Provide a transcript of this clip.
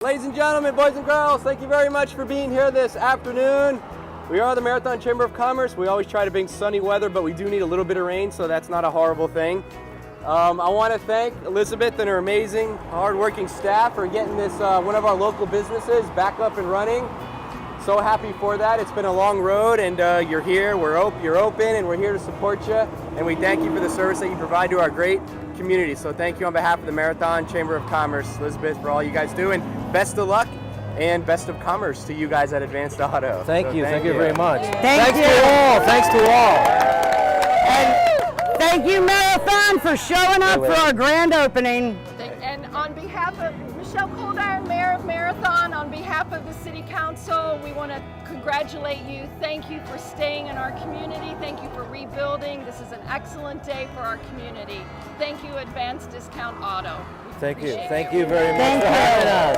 Ladies and gentlemen, boys and girls, thank you very much for being here this afternoon. We are the Marathon Chamber of Commerce. We always try to bring sunny weather, but we do need a little bit of rain, so that's not a horrible thing. I want to thank Elizabeth and her amazing, hardworking staff for getting this one of our local businesses back up and running. So happy for that. It's been a long road, and you're here. You're open, and we're here to support you. And we thank you for the service that you provide to our great community. So thank you on behalf of the Marathon Chamber of Commerce, Elizabeth, for all you guys do, and best of luck and best of commerce to you guys at Advanced Auto. Thank you very much. Thanks to all. And thank you, Marathon, for showing up for our grand opening. And on behalf of Michelle Coldiron, Mayor of Marathon, on behalf of the City Council, we want to congratulate you. Thank you for staying in our community. Thank you for rebuilding. This is an excellent day for our community. Thank you, Advanced Discount Auto. Thank you. Appreciate Thank you very much for having us.